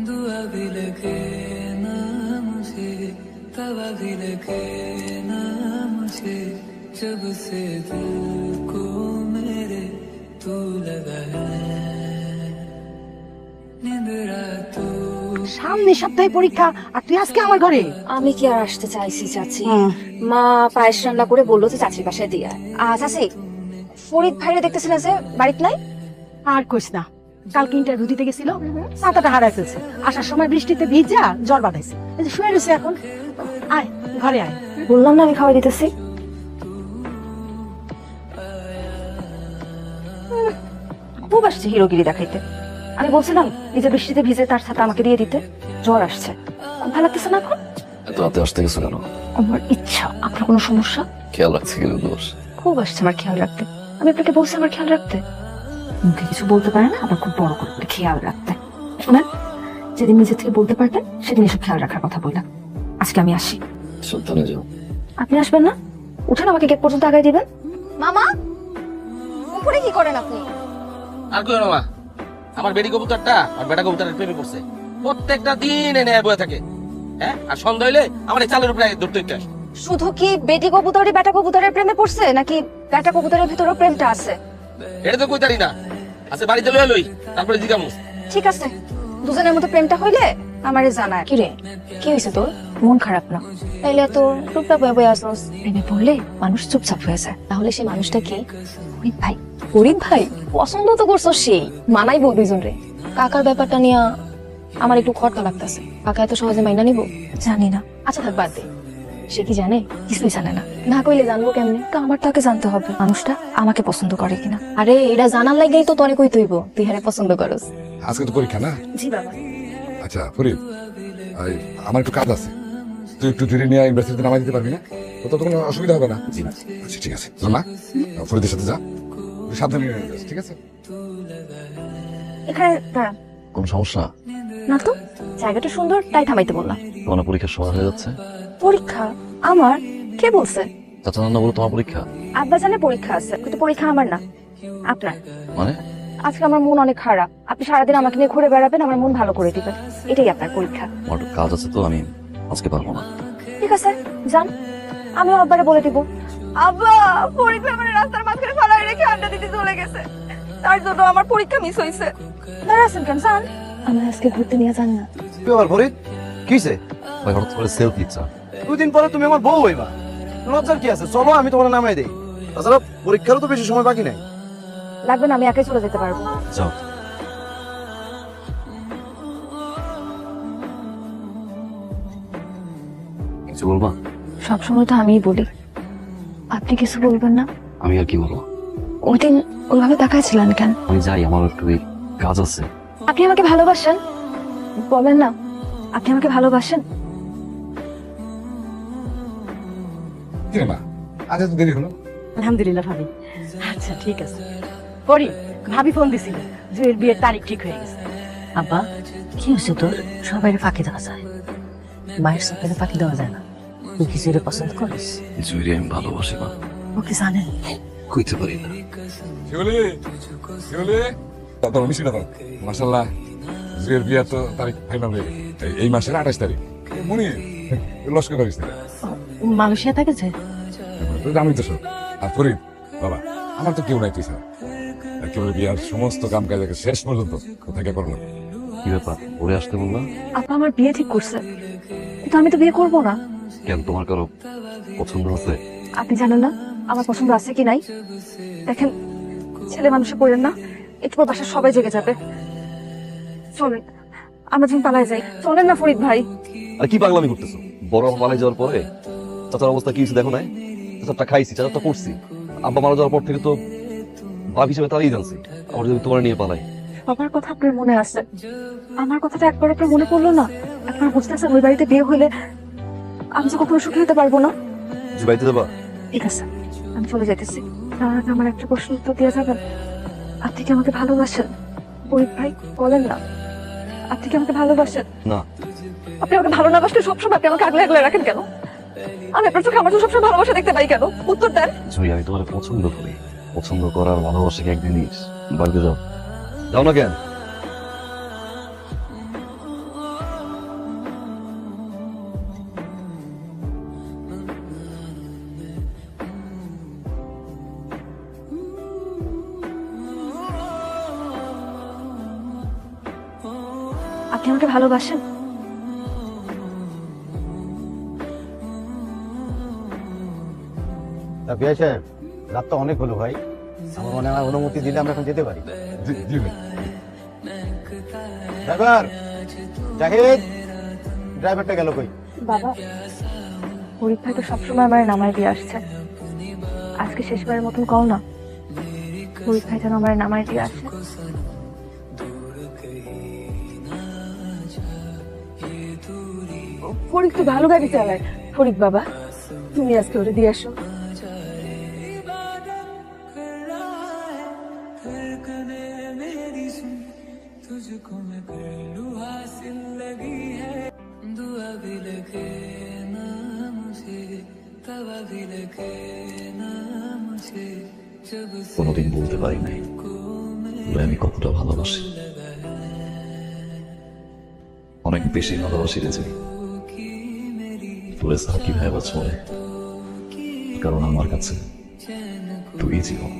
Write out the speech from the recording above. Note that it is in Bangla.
दुआ भी लगे ना मुझे, तवा भी लगे ना मुझे, जब से दिल को मेरे तू लगा है। नींद रातों সামনে সপ্তাহে পরীক্ষা আর তুই আজকে আমার ঘরে। আমি কি আর আসতে চাইছি চাচি? মা পায়েস রান্না করে বললো যে চাচির বাসায় দিয়ে চাচি ফরিদ ভাইরে দেখতেছি না যে বাড়িতে নাই। আর কইস না, কালকে ইন্টারভিউ দিতে গেছিল, ছাতাটা হারাই ফেলছে, আসার সময় বৃষ্টিতে ভিজা জ্বর বাঁধাইছে, এই যে শুয়ে রয়েছে এখন। আয় ঘরে আয়। বললাম না আমি খাওয়াই দিতেছি। খুব আসছে হিরোগিরি দেখাইতে। আমি বলছিলাম এই যে বৃষ্টিতে ভিজে তার ছাতা আমাকে দিয়ে দিতে, জ্বর আসছে, খুব ভালো লাগতেছে না এখন। এত রাতে আসতে গেছো কেন? আমার ইচ্ছা। আপনার কোনো সমস্যা? খেয়াল রাখছে কিন্তু দোষ। খুব আসছে আমার খেয়াল রাখতে। আমি আপনাকে বলছি আমার খেয়াল রাখতে। মুখে কিছু বলতে পারে না, আবার খুব বড় করে খেয়াল রাখতে। শোনেন, যেদিন নিজে থেকে বলতে পারতেন সেদিন এসব খেয়াল রাখার কথা বললাম। আজকে আমি আসি। সাবধানে যাও। আপনি আসবেন না? উঠেন, আমাকে গেট পর্যন্ত আগায় দিবেন। মামা উপরে কি করেন আপনি? আর কই না মা, আমার বেডি কবুতরটা আর বেটা কবুতরের প্রেমে পড়ছে। প্রত্যেকটা দিন এনে বয়ে থাকে। হ্যাঁ, আর সন্ধ্যা হইলে আমার এই চালের উপরে ধরতে ইচ্ছে আসে। শুধু কি বেটি কবুতরই বেটা কবুতরের প্রেমে পড়ছে, নাকি বেটা কবুতরের ভিতরেও প্রেমটা আছে? এটা তো কইতারি না। আচ্ছা বাড়িতে লই লই, তারপরে জিগামু। ঠিক আছে, দুজনের মধ্যে প্রেমটা হইলে আমারে জানায়। কি রে, কি হয়েছে তোর? মন খারাপ না? তাইলে তো চুপচাপ হয়ে বয়ে আসোস। প্রেমে পড়লে মানুষ চুপচাপ হয়ে যায়। তাহলে সেই মানুষটা কি? ফরিদ ভাই। ফরিদ ভাই পছন্দ তো করছো, সেই মানাইবো দুইজন রে। কাকার ব্যাপারটা নিয়ে আমার একটু খরতা লাগতেছে। কাকা এত সহজে মাইনা নিব জানি না। আচ্ছা থাক, বাদ দে। সে কি জানে? কিছুই জানে না। না কইলে জানবো কেমনে? তো আমার তাকে জানতে হবে মানুষটা আমাকে পছন্দ করে কিনা। আরে এটা জানার লাগেই তো তোরে কই তৈব তুই হারে পছন্দ করস। আজকে তো পরীক্ষা না? জি বাবা। আচ্ছা ফরিদ, আমার একটু কাজ আছে, তুই একটু ধীরে নিয়ে ইউনিভার্সিটিতে নামাই দিতে পারবি না? তো তোর কোনো অসুবিধা হবে না? জি না। আচ্ছা ঠিক আছে, না ফরিদের সাথে যা, সাবধানে নিয়ে যাস, ঠিক আছে? এখানে দাঁড়ান। কোন সমস্যা? না তো, জায়গাটা সুন্দর তাই থামাইতে বললাম। তোমার পরীক্ষার সময় হয়ে যাচ্ছে। পরীক্ষা আমার? কে বলছে? চাচা নান্না বলো তোমার পরীক্ষা। আব্বা জানে পরীক্ষা আছে, কিন্তু পরীক্ষা আমার না, আপনার। মানে? আজকে আমার মন অনেক খারাপ। আপনি সারাদিন আমাকে নিয়ে ঘুরে বেড়াবেন, আমার মন ভালো করে দিবেন, এটাই আপনার পরীক্ষা। আমার একটু কাজ আছে তো আমি আজকে পারবো না। ঠিক আছে যান, আমিও আব্বারে বলে দিব। আব্বা পরীক্ষা মানে রাস্তার মাঝখানে ফালাই রেখে আড্ডা দিতে চলে গেছে, তার জন্য আমার পরীক্ষা মিস হয়েছে। দাঁড়াচ্ছেন কেন? যান, আমার আজকে ঘুরতে নিয়ে যান না। তুই আবার ফরিদ কিছে? ভাই হঠাৎ করে সেলফি ইচ্ছা। দুদিন পরে তুমি আমার বউ হইবা, লজ্জার কি আছে? চলো আমি তোমার নামাই দেই। তাছাড়া পরীক্ষারও তো বেশি সময় বাকি নাই। লাগবে না, আমি একাই চলে যেতে পারবো। যাও। কিছু বলবা? সবসময় তো আমিই বলি, আপনি কিছু বলবেন না? আমি আর কি বলবো? ওই দিন ওইভাবে তাকাইছিলেন কেন? আমি যাই, আমার একটু কাজ আছে। আপনি আমাকে ভালোবাসেন? বলেন না, আপনি আমাকে ভালোবাসেন? কি রে মা, আজ এত দেরি হলো? আলহামদুলিল্লাহ ভাবি। আচ্ছা ঠিক আছে। পরি, ভাবি ফোন দিছিল, জুয়ের বিয়ের তারিখ ঠিক হয়ে গেছে। আব্বা কি হয়েছে তোর? সবাই ফাঁকি দেওয়া যায়, মায়ের সাথে ফাঁকি দেওয়া যায় না। তুই কি জুয়ের পছন্দ করিস? জুইরে আমি ভালোবাসি না। ওকে জানেন? কইতে পারি না। শিউলি, শিউলি, তোর মিষ্টিটা দাও। মাশাআল্লাহ, জুয়ের বিয়ের তো তারিখ ফাইনাল হয়ে গেছে, এই মাসের 28 তারিখ। মনি লস্কর করিস না? মালয়েশিয়া থেকেছে? আমি তো সব। আর ফরিদ বাবা, আমার তো কেউ নাই, তুই স্যার একেবারে বিয়ার সমস্ত কাম কাজ শেষ পর্যন্ত কোথায় করলাম। কি ব্যাপার, পরে আসতে বললাম? আপা আমার বিয়ে ঠিক করছে, কিন্তু আমি তো বিয়ে করবো না। কেন, তোমার কারো পছন্দ আছে? আপনি জানেন না আমার পছন্দ আছে কি নাই? দেখেন, ছেলে মানুষে পড়েন না, একটু পর বাসার সবাই জেগে যাবে। চলেন আমরা যখন পালায় যাই। চলেন না ফরিদ ভাই। আর কি পাগলামি করতেছো? বড় মারা যাওয়ার পরে চাচার অবস্থা কি হয়েছে দেখো নাই? চাচারটা খাইছি, চাচারটা করছি। আব্বা মারা যাওয়ার পর থেকে তো ভাব হিসেবে তারই জানছি। আমার যদি তোমার নিয়ে পালাই। বাবার কথা আপনার মনে আছে, আমার কথাটা একবার আপনার মনে পড়লো না? আপনার বুঝতেছেন ওই বাড়িতে বিয়ে হইলে আমি যে কখনো সুখী হতে পারবো না। বাড়িতে যাবা? ঠিক আছে, আমি চলে যাইতেছি। তার আগে আমার একটা প্রশ্ন উত্তর দিয়ে যাবেন। আপনি কি আমাকে ভালোবাসেন? ফরিদ ভাই বলেন না, আপনি কি আমাকে ভালোবাসেন? না। আপনি আমাকে ভালো না বাসলে সবসময় আপনি আমাকে আগলে আগলে রাখেন কেন? আমি আপনার চোখে আমার সবসময় ভালোবাসা দেখতে পাই কেন? উত্তর দেন। জুই, আমি তোমার পছন্দ করি। পছন্দ করার ভালোবাসা কি একদিন বাড়িতে যাও? যাও না কেন? আপনি আমাকে ভালোবাসেন? বিয়া সাহেব, রাত তো অনেক হলো ভাই, আমার মনে হয় অনুমতি দিলে আমরা এখন যেতে পারি। জি জি ভাই। ড্রাইভার জাহিদ, ড্রাইভারটা গেল কই? বাবা, পরীক্ষায় তো সবসময় আমার নামায় দিয়ে আসছে, আজকে শেষবারের মতন কল না, পরীক্ষায় যেন আমার নামায় দিয়ে আসে। ফরিক তো ভালো গাড়ি চালায়। ফরিক বাবা, তুমি আজকে ওরে দিয়ে আসো। तुझको मैं कर लूं हासिल लगी है दुआ भी लगे ना मुझे तवा भी लगे ना मुझे जब से কোনোদিন বলতে পারি নাই তোরে আমি কতটা ভালোবাসি, অনেক বেশি ভালোবাসি রে জানি। তোরে ছাড়া কিভাবে বাঁচবো রে? কারণ আমার কাছে তুই জীবন।